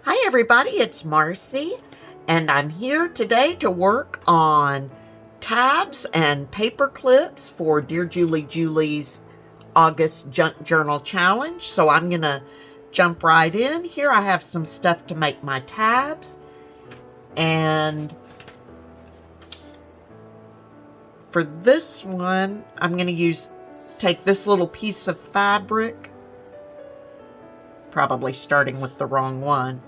Hi everybody, it's Marcy, and I'm here today to work on tabs and paper clips for Dearjuliejulie August Junk Journal Challenge. So I'm gonna jump right in. Here I have some stuff to make my tabs, and for this one I'm gonna take this little piece of fabric, probably starting with the wrong one,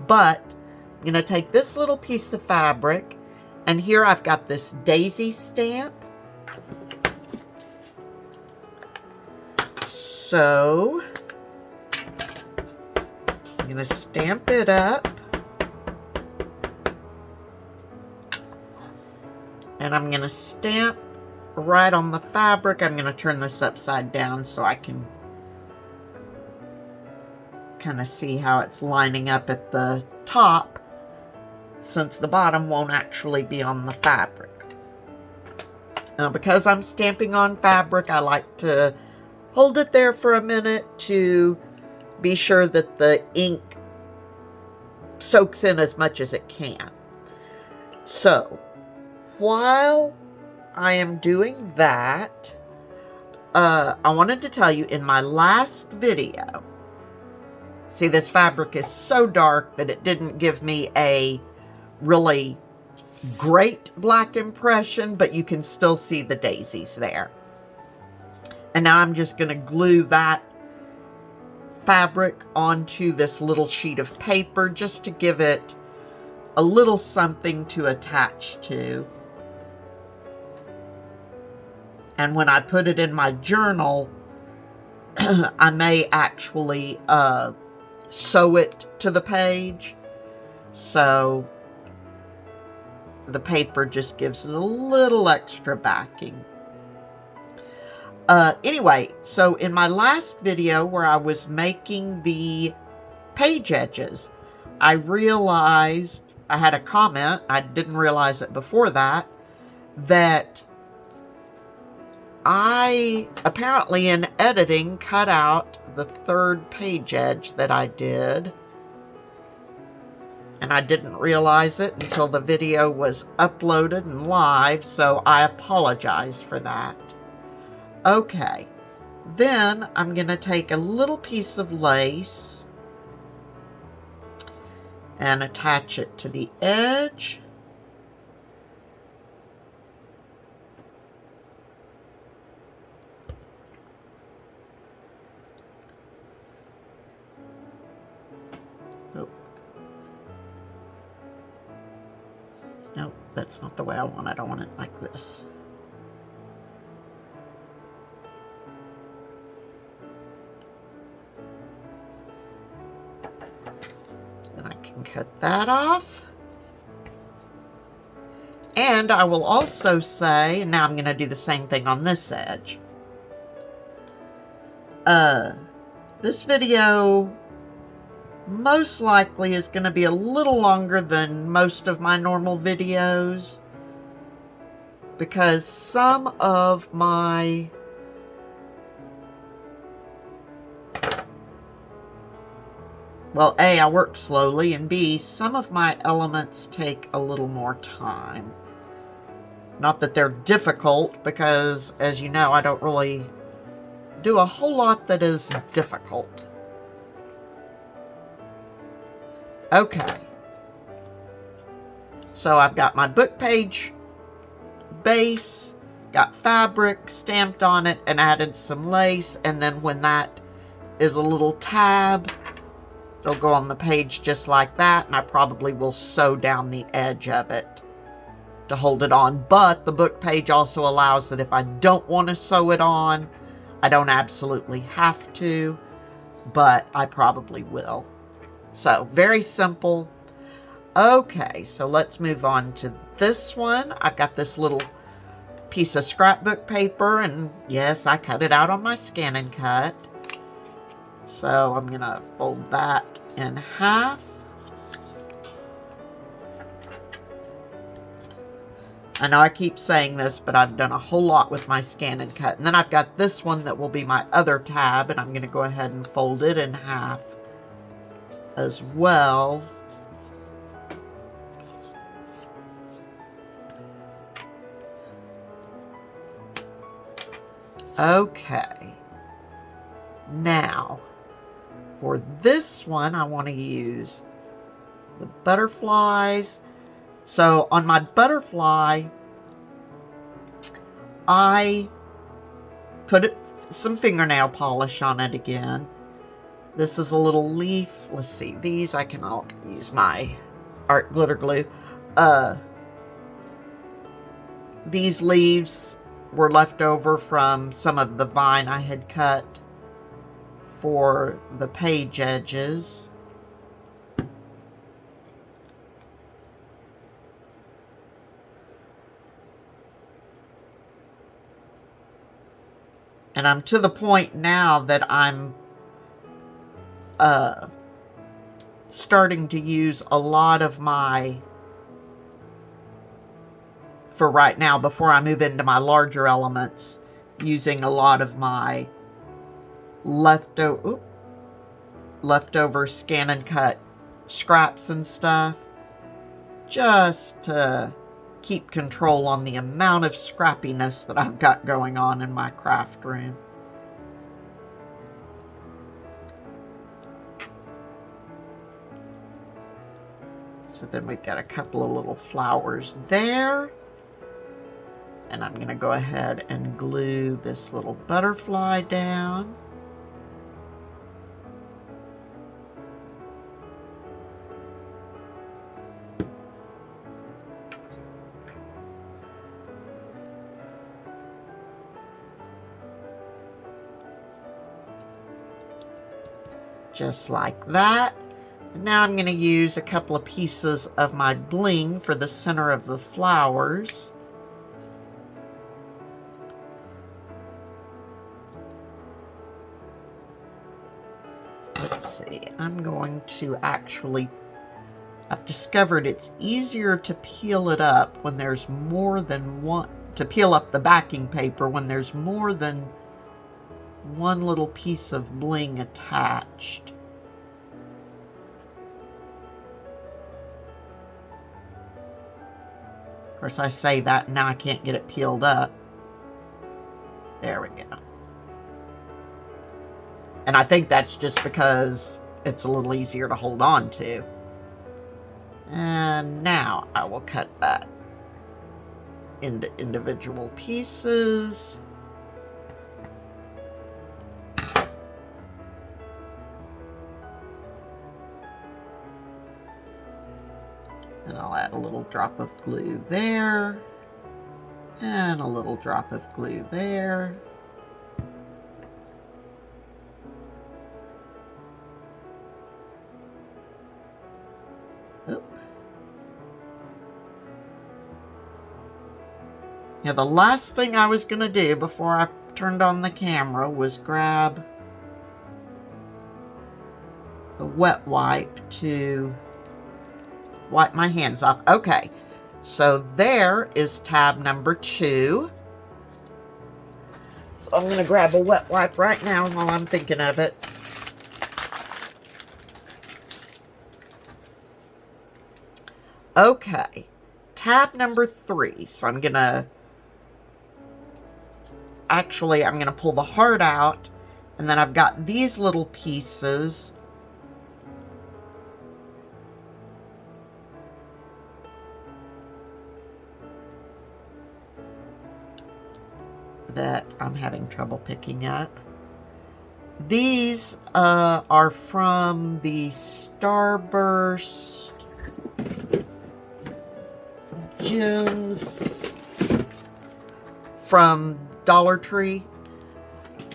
but I'm going to take this little piece of fabric, and here I've got this daisy stamp. So I'm going to stamp it up, and I'm going to stamp right on the fabric. I'm going to turn this upside down so I can kind of see how it's lining up at the top, since the bottom won't actually be on the fabric. Now, because I'm stamping on fabric, I like to hold it there for a minute to be sure that the ink soaks in as much as it can. So while I am doing that, I wanted to tell you, in my last video, see, this fabric is so dark that it didn't give me a really great black impression, but you can still see the daisies there. And now I'm just going to glue that fabric onto this little sheet of paper just to give it a little something to attach to. And when I put it in my journal, I may actually sew it to the page, so the paper just gives it a little extra backing. Anyway, so in my last video where I was making the page edges, I realized, I had a comment, I didn't realize it before that I apparently in editing cut out the third page edge that I did, and I didn't realize it until the video was uploaded and live, so I apologize for that. Okay, then I'm going to take a little piece of lace and attach it to the edge. Nope, that's not the way I want it. I want it like this. And I can cut that off. And I will also say, and now I'm going to do the same thing on this edge. This video most likely is going to be a little longer than most of my normal videos, because some of my A, I work slowly, and B, some of my elements take a little more time. Not that they're difficult, because as you know, I don't really do a whole lot that is difficult. Okay, so I've got my book page base, got fabric stamped on it, and added some lace, and then when that is a little tab, it'll go on the page just like that, and I probably will sew down the edge of it to hold it on. But the book page also allows that if I don't want to sew it on, I don't absolutely have to, but I probably will. So, very simple. Okay, so let's move on to this one. I've got this little piece of scrapbook paper, and yes, I cut it out on my Scan and Cut. So I'm going to fold that in half. I know I keep saying this, but I've done a whole lot with my Scan and Cut. And then I've got this one that will be my other tab, and I'm going to go ahead and fold it in half as well. Okay. Now, for this one, I want to use the butterflies. So on my butterfly, I put some fingernail polish on it again. This is a little leaf. Let's see, these I'll use my art glitter glue. These leaves were left over from some of the vine I had cut for the page edges. And I'm to the point now that I'm starting to use a lot of my, for right now, before I move into my larger elements, using a lot of my leftover scan and cut scraps and stuff, just to keep control on the amount of scrappiness that I've got going on in my craft room. So then we've got a couple of little flowers there. And I'm going to go ahead and glue this little butterfly down. Just like that. And now I'm going to use a couple of pieces of my bling for the center of the flowers. Let's see, I'm going to actually, I've discovered it's easier to peel it up when there's more than one, to peel up the backing paper when there's more than one little piece of bling attached. Of course, I say that and now I can't get it peeled up. There we go. And I think that's just because it's a little easier to hold on to. And now I will cut that into individual pieces. And I'll add a little drop of glue there. And a little drop of glue there. Now, the last thing I was going to do before I turned on the camera was grab a wet wipe to wipe my hands off. Okay, so there is tab number 2. So I'm going to grab a wet wipe right now while I'm thinking of it. Okay, tab number 3. So I'm going to pull the heart out, and then I've got these little pieces that I'm having trouble picking up. These are from the Starburst gems from Dollar Tree,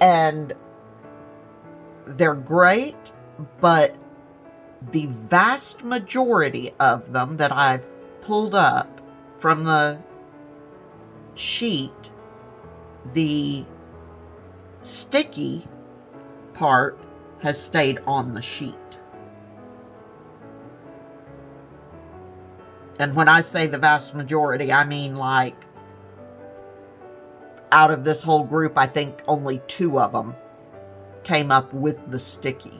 and they're great, but the vast majority of them that I've pulled up from the sheet, the sticky part has stayed on the sheet. And when I say the vast majority, I mean like out of this whole group, I think only 2 of them came up with the sticky.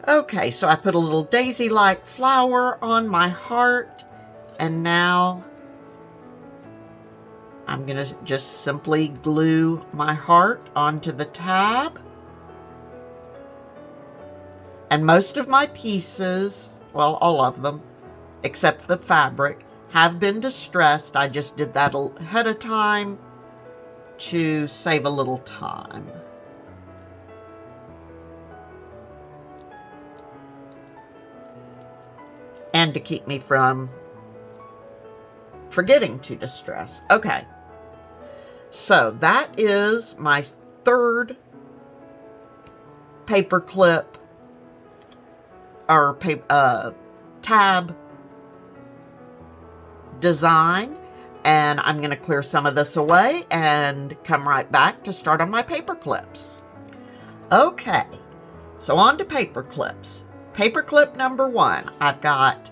Okay, so I put a little daisy-like flower on my heart, and now I'm going to just simply glue my heart onto the tab. And most of my pieces, well, all of them, except the fabric, have been distressed. I just did that ahead of time to save a little time. And to keep me from forgetting to distress. Okay. So that is my third paperclip or tab design, and I'm going to clear some of this away and come right back to start on my paper clips. Okay, so on to paper clips. Paperclip number 1, I've got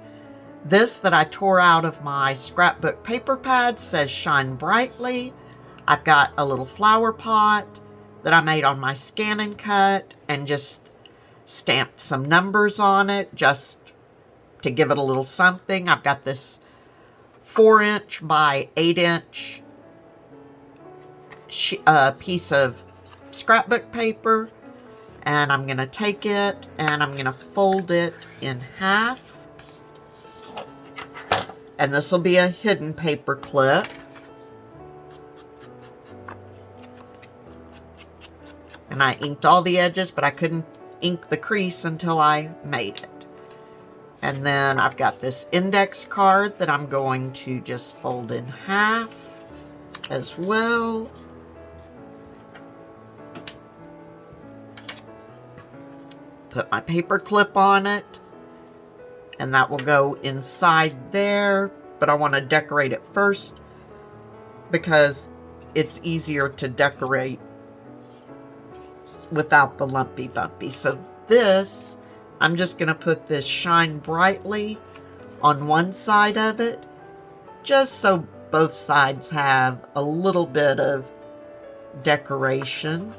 this that I tore out of my scrapbook paper pad, says Shine Brightly. I've got a little flower pot that I made on my Scan and Cut and just stamped some numbers on it just to give it a little something. I've got this 4-inch by 8-inch piece of scrapbook paper, and I'm going to take it and I'm going to fold it in half. And this will be a hidden paper clip. And I inked all the edges, but I couldn't ink the crease until I made it. And then I've got this index card that I'm going to just fold in half as well. Put my paper clip on it, and that will go inside there, but I want to decorate it first because it's easier to decorate without the lumpy bumpy. So this, I'm just going to put this Shine Brightly on one side of it, just so both sides have a little bit of decoration.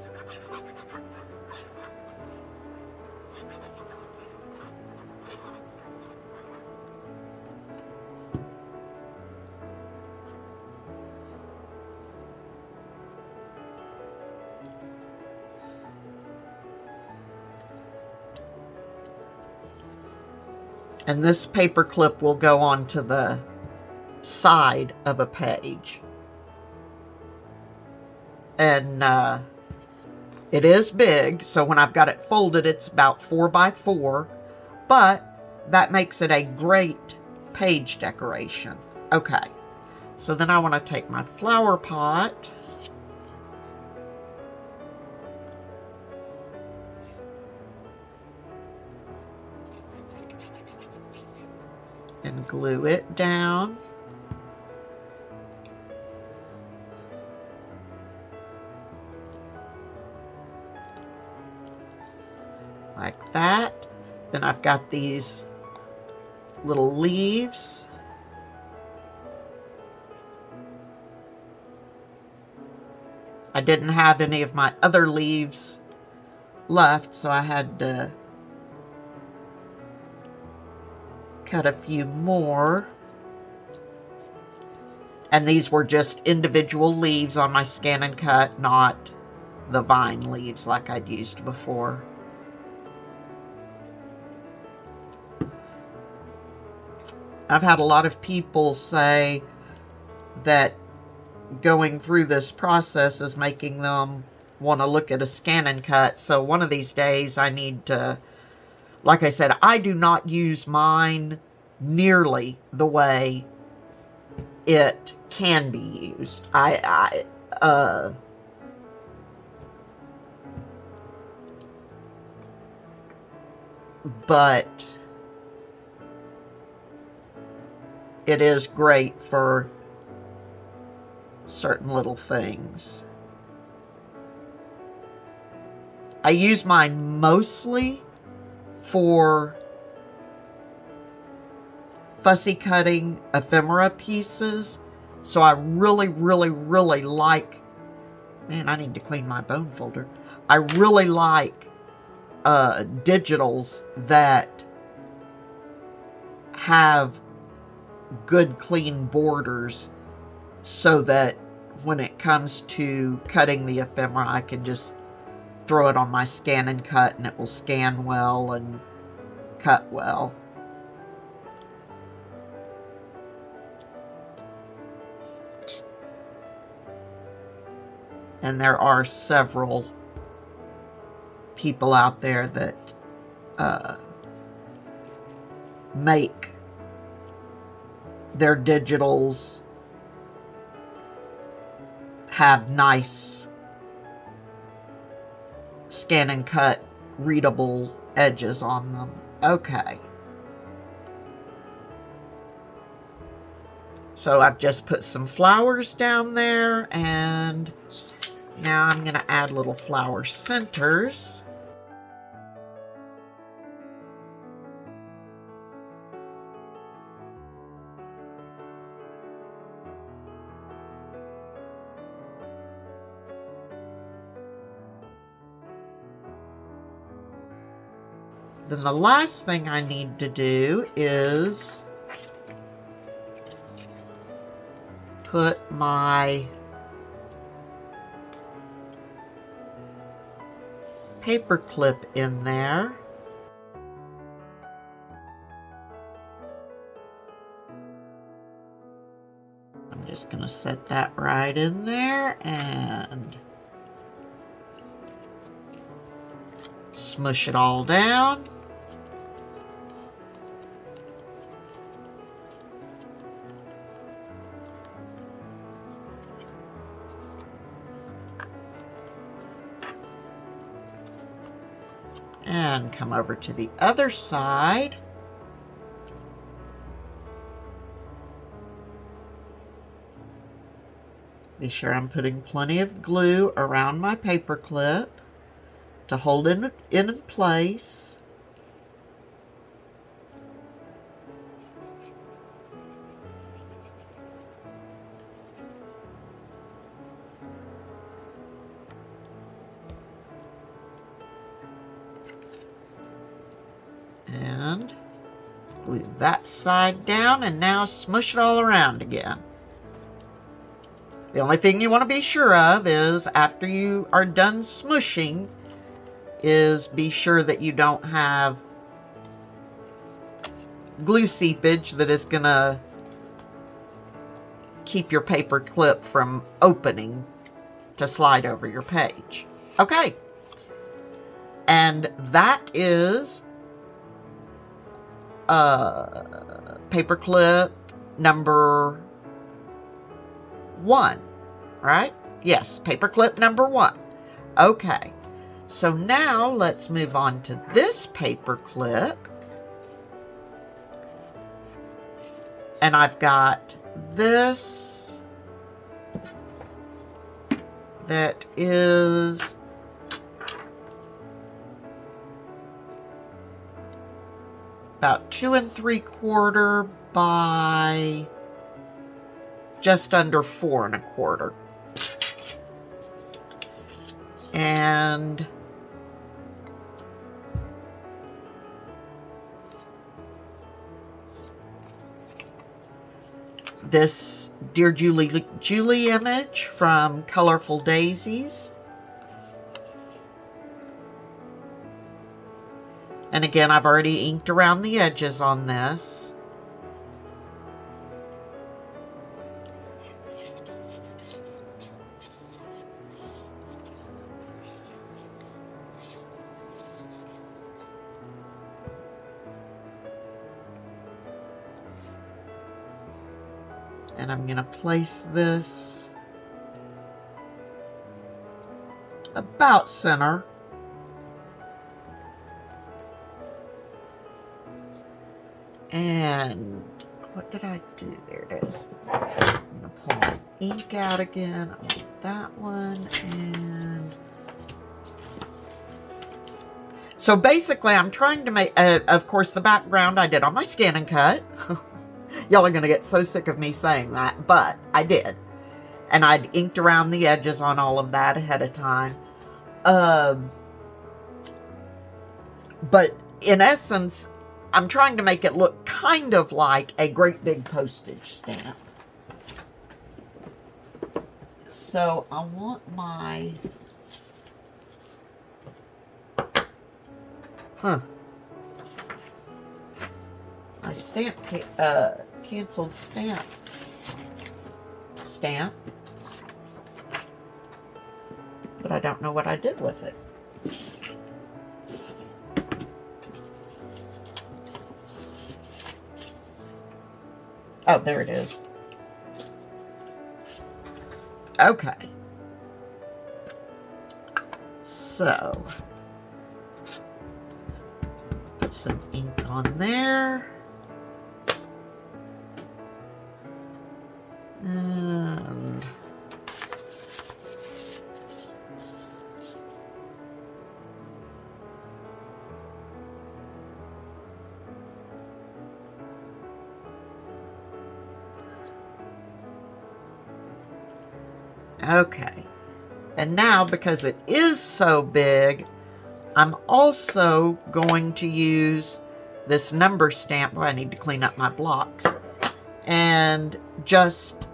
And this paper clip will go onto the side of a page. And it is big, so when I've got it folded, it's about 4 by 4, but that makes it a great page decoration. Okay, so then I want to take my flower pot and glue it down. Like that. Then I've got these little leaves. I didn't have any of my other leaves left, so I had to cut a few more. And these were just individual leaves on my Scan and Cut, not the vine leaves like I'd used before. I've had a lot of people say that going through this process is making them want to look at a Scan and Cut. So one of these days I need to, like I said, I do not use mine nearly the way it can be used. But it is great for certain little things. I use mine mostly for fussy cutting ephemera pieces. So I really, really, really like, man, I need to clean my bone folder. I really like digitals that have good clean borders, so that when it comes to cutting the ephemera, I can just throw it on my scan and cut, and it will scan well and cut well. And there are several people out there that make their digitals have nice scan and cut readable edges on them. Okay. So I've just put some flowers down there, and now I'm going to add little flower centers. Then the last thing I need to do is put my paper clip in there. I'm just going to set that right in there and smush it all down. And come over to the other side. Be sure I'm putting plenty of glue around my paper clip to hold it in place. And glue that side down, and now smush it all around again. The only thing you want to be sure of is after you are done smushing is be sure that you don't have glue seepage that is going to keep your paper clip from opening to slide over your page. Okay. And that is paper clip number 1, right? Yes, paper clip number 1. Okay, so now let's move on to this paper clip. And I've got this that is about 2 3/4 by just under 4 1/4. And this Dearjuliejulie image from Colorful Daisies. And again, I've already inked around the edges on this. And I'm going to place this about center. And what did I do? There it is. I'm going to pull my ink out again. I want that one. And so basically I'm trying to make, of course, the background I did on my scan and cut. Y'all are going to get so sick of me saying that, but I did. And I'd inked around the edges on all of that ahead of time. But in essence, I'm trying to make it look kind of like a great big postage stamp. So I want my... my stamp, canceled stamp. But I don't know what I did with it. Oh, there it is. Okay. So, put some ink on there. And okay. And now, because it is so big, I'm also going to use this number stamp. Well, I need to clean up my blocks. And just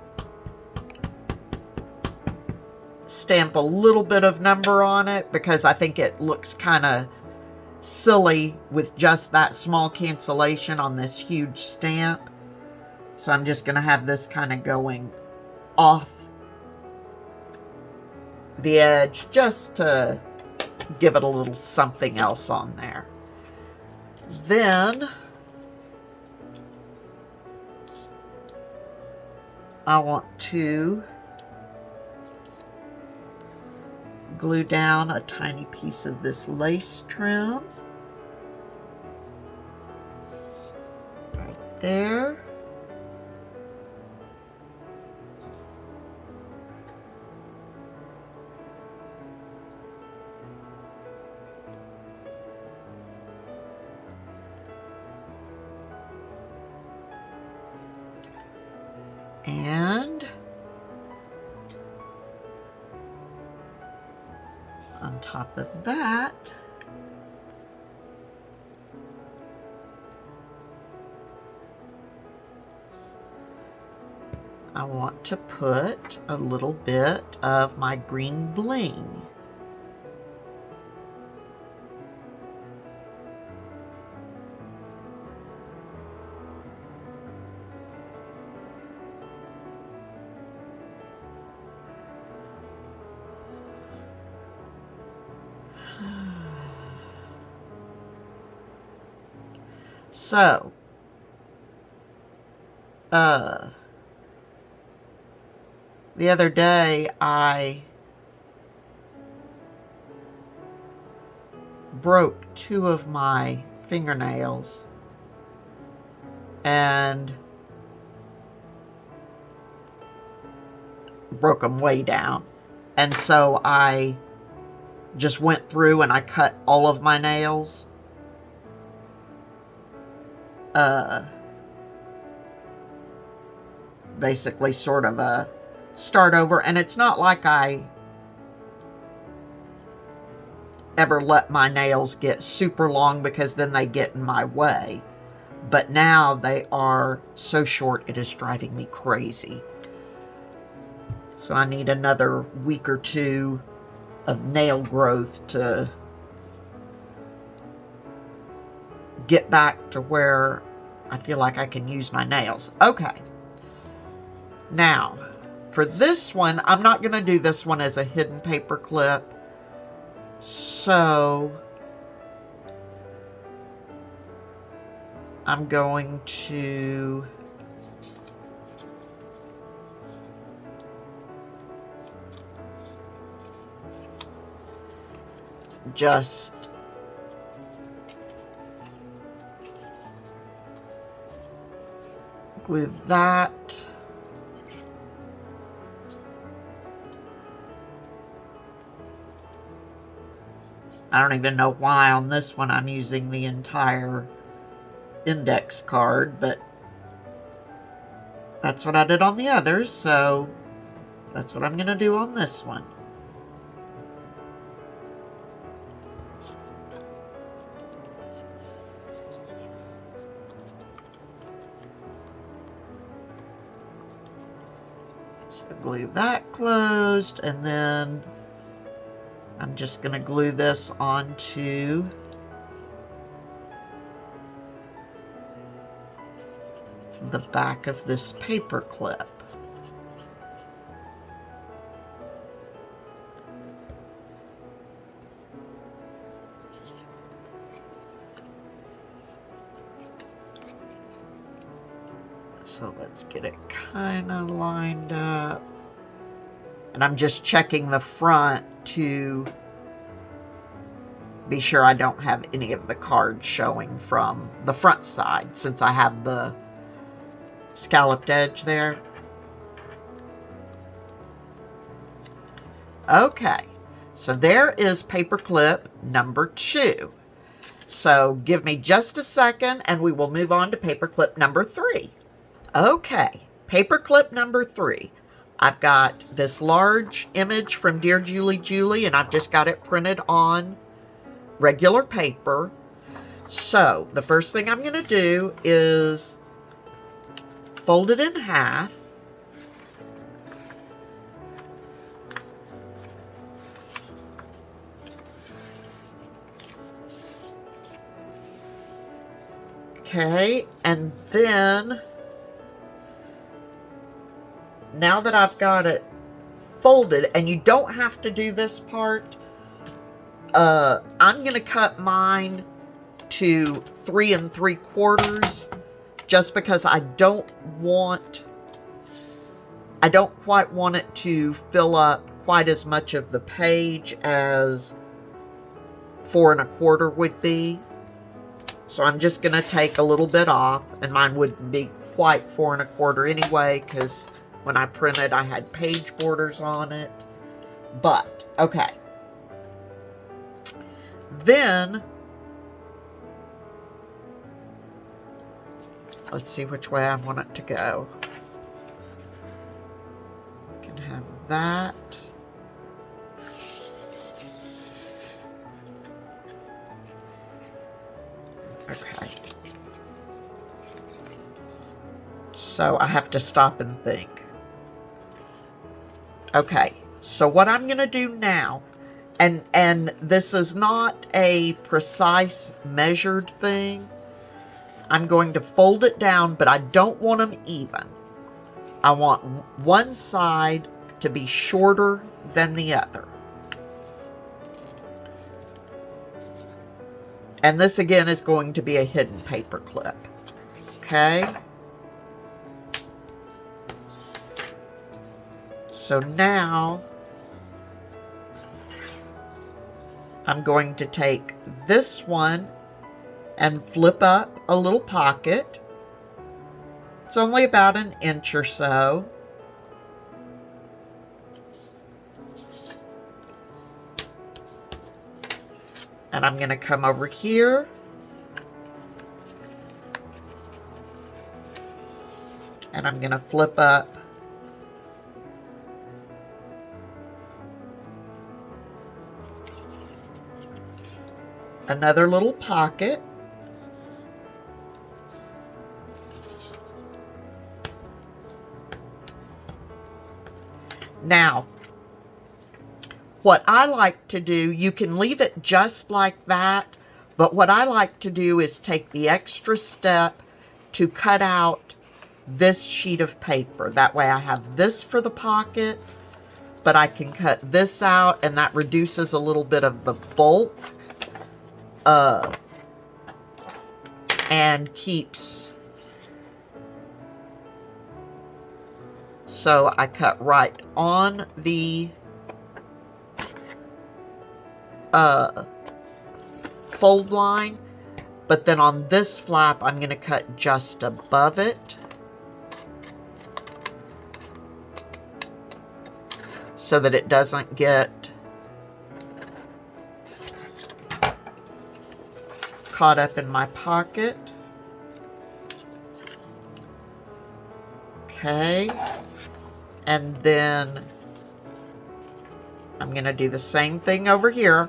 stamp a little bit of number on it, because I think it looks kind of silly with just that small cancellation on this huge stamp. So I'm just going to have this kind of going off the edge just to give it a little something else on there. Then I want to glue down a tiny piece of this lace trim right there. And on top of that, I want to put a little bit of my green bling. So, the other day I broke 2 of my fingernails and broke them way down. And so I just went through and I cut all of my nails. Basically sort of a start over. And it's not like I ever let my nails get super long, because then they get in my way. But now they are so short, it is driving me crazy. So I need another week or 2 of nail growth to get back to where I feel like I can use my nails. Okay. Now, for this one, I'm not going to do this one as a hidden paper clip. So I'm going to just glue that. I don't even know why on this one I'm using the entire index card, but that's what I did on the others, so that's what I'm going to do on this one. So glue that closed, and then I'm just going to glue this onto the back of this paper clip. So let's get it kind of lined up. And I'm just checking the front to be sure I don't have any of the cards showing from the front side, since I have the scalloped edge there. Okay, so there is paperclip number 2. So give me just a second and we will move on to paperclip number 3. Okay, paperclip number 3. I've got this large image from Dearjuliejulie, and I've just got it printed on regular paper. So the first thing I'm going to do is fold it in half. Okay, and then now that I've got it folded, and you don't have to do this part, I'm going to cut mine to 3 3/4 just because I don't quite want it to fill up quite as much of the page as 4 1/4 would be. So I'm just going to take a little bit off, and mine wouldn't be quite 4 1/4 anyway, because when I printed, I had page borders on it. But, okay. Then, let's see which way I want it to go. I can have that. Okay. So I have to stop and think. Okay, so what I'm going to do now, and this is not a precise measured thing, I'm going to fold it down, but I don't want them even. I want one side to be shorter than the other. And this again is going to be a hidden paper clip. Okay. So now I'm going to take this one and flip up a little pocket. It's only about 1 inch or so. And I'm going to come over here and I'm going to flip up another little pocket. Now, what I like to do, you can leave it just like that, but what I like to do is take the extra step to cut out this sheet of paper. That way I have this for the pocket, but I can cut this out, and that reduces a little bit of the bulk and keeps. So I cut right on the fold line, but then on this flap I'm going to cut just above it so that it doesn't get caught up in my pocket. Okay, and then I'm going to do the same thing over here.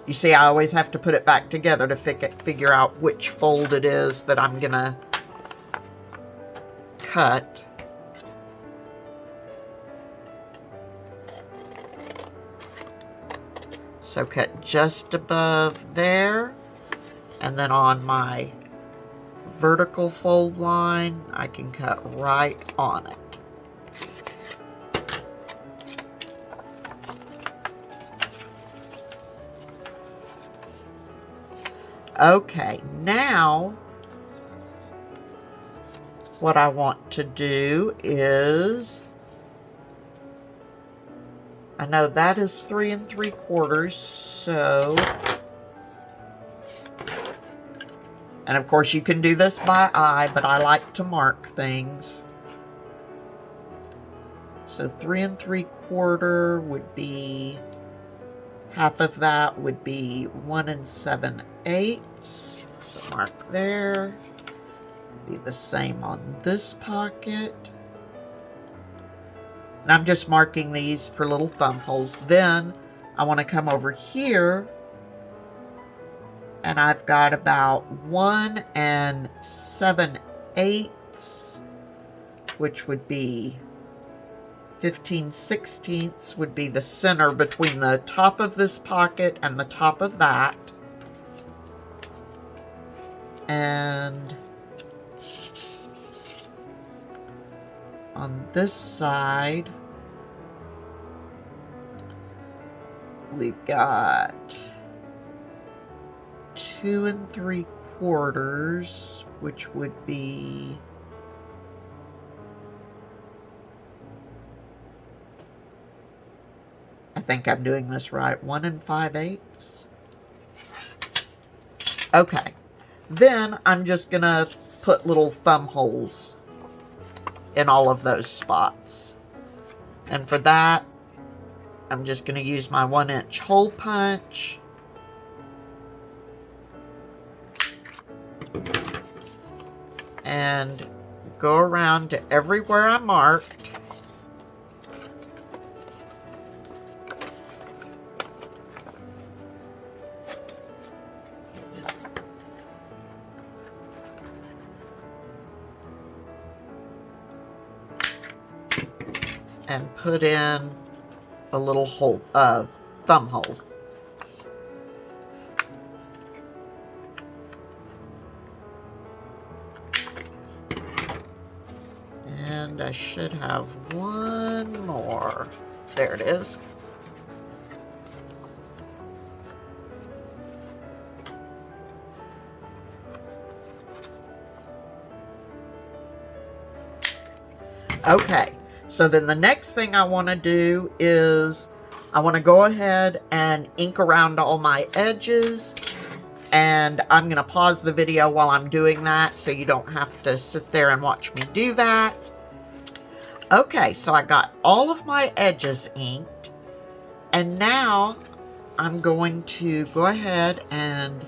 You see, I always have to put it back together to figure out which fold it is that I'm going to cut. So cut just above there, and then on my vertical fold line, I can cut right on it. Okay, now what I want to do is, I know that is 3 3/4, so, and of course you can do this by eye, but I like to mark things. So 3 3/4 would be, half of that would be 1 7/8. So mark there. Be the same on this pocket. And I'm just marking these for little thumb holes. Then I want to come over here, and I've got about 1 7/8, which would be 15/16 would be the center between the top of this pocket and the top of that. And on this side, we've got 2 3/4, which would be, I think I'm doing this right, 1 5/8. Okay, then I'm just gonna put little thumb holes in all of those spots. And for that, I'm just gonna use my 1-inch hole punch. And go around to everywhere I marked. And put in a little hole, thumb hole. And I should have one more. There it is. Okay, so then the next thing I want to do is I want to go ahead and ink around all my edges, and I'm going to pause the video while I'm doing that so you don't have to sit there and watch me do that. Okay, so I got all of my edges inked, and now I'm going to go ahead and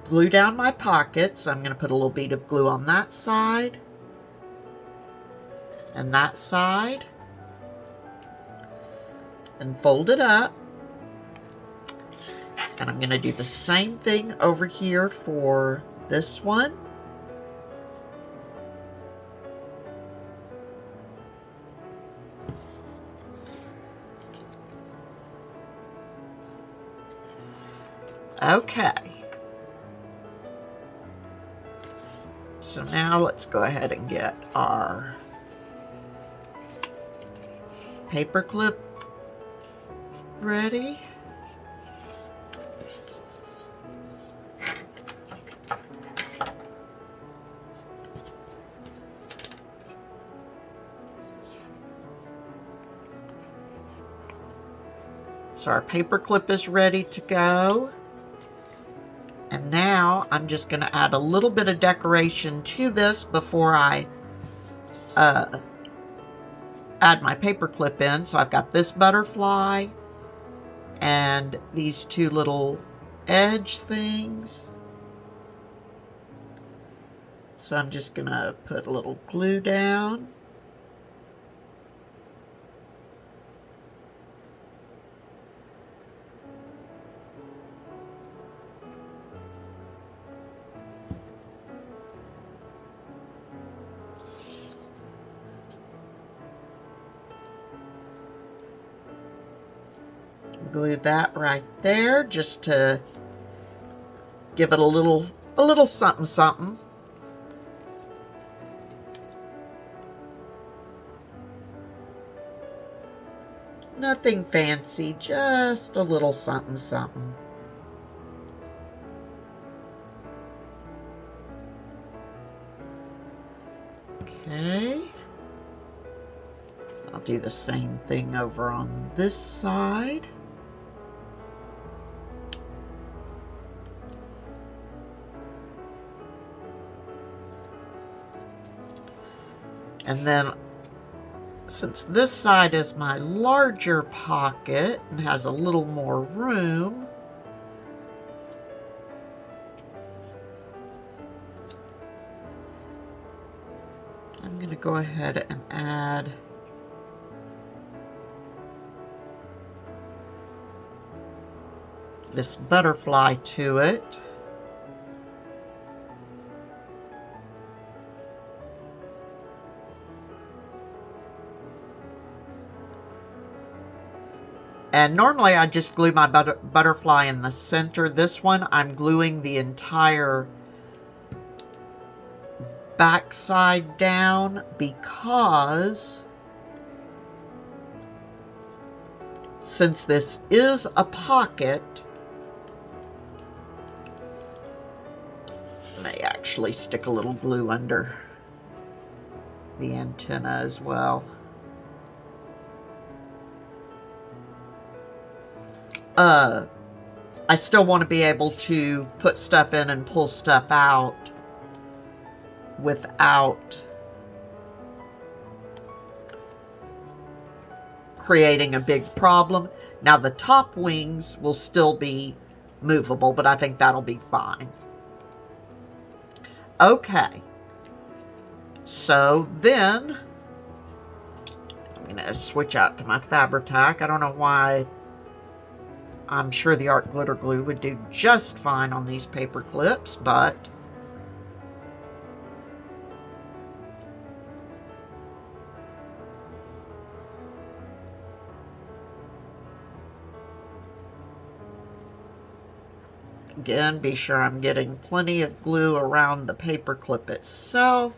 glue down my pocket. So I'm going to put a little bead of glue on that side and that side and fold it up. And I'm going to do the same thing over here for this one. Okay. So now let's go ahead and get our paper clip ready. So our paper clip is ready to go. And now I'm just going to add a little bit of decoration to this before I add my paper clip in. So I've got this butterfly and these two little edge things. So I'm just going to put a little glue down. glue that right there just to give it a little something something. Nothing fancy, just a little something something. Okay. I'll do the same thing over on this side. And then, since this side is my larger pocket and has a little more room, I'm going to go ahead and add this butterfly to it. And normally I just glue my butterfly in the center. This one I'm gluing the entire backside down because since this is a pocket, I may actually stick a little glue under the antenna as well. I still want to be able to put stuff in and pull stuff out without creating a big problem. Now the top wings will still be movable, but I think that'll be fine. Okay, so then I'm going to switch out to my Fabri-Tac. I don't know why. I'm sure the art glitter glue would do just fine on these paper clips, but again, be sure I'm getting plenty of glue around the paper clip itself.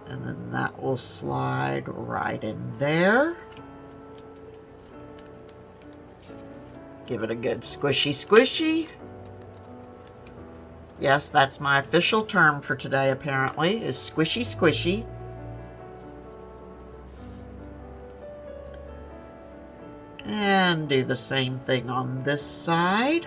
And then that will slide right in there. Give it a good squishy squishy. Yes, that's my official term for today, apparently, is squishy squishy. And do the same thing on this side.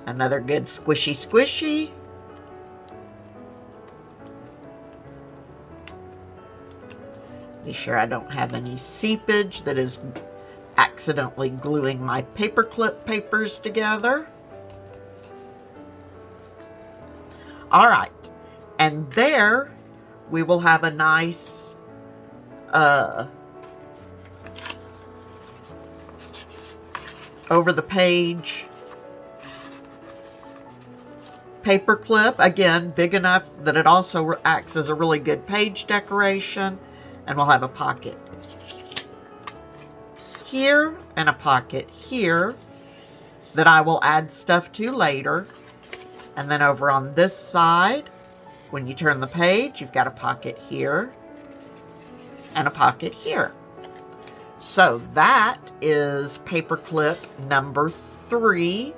Another good squishy squishy. Be sure I don't have any seepage that is accidentally gluing my paperclip papers together. All right, and there we will have a nice over the page paper clip, again, big enough that it also acts as a really good page decoration. And we'll have a pocket here and a pocket here that I will add stuff to later. And then over on this side, when you turn the page, you've got a pocket here and a pocket here. So that is paperclip number 3.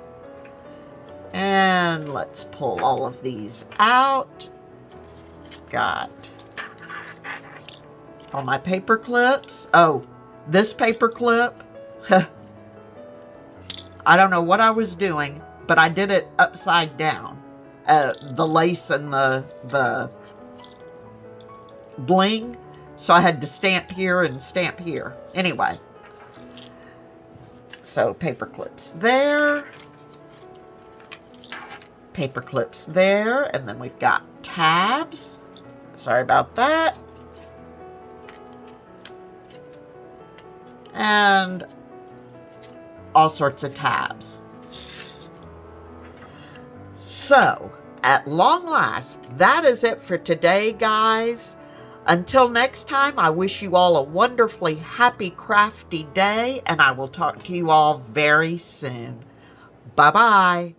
And let's pull all of these out. Got all my paper clips. Oh, this paper clip. I don't know what I was doing, but I did it upside down. The lace and the bling. So I had to stamp here and stamp here. Anyway. So paper clips there, paper clips there, and then we've got tabs. Sorry about that. And all sorts of tabs. So, at long last, that is it for today, guys. Until next time, I wish you all a wonderfully happy, crafty day, and I will talk to you all very soon. Bye-bye.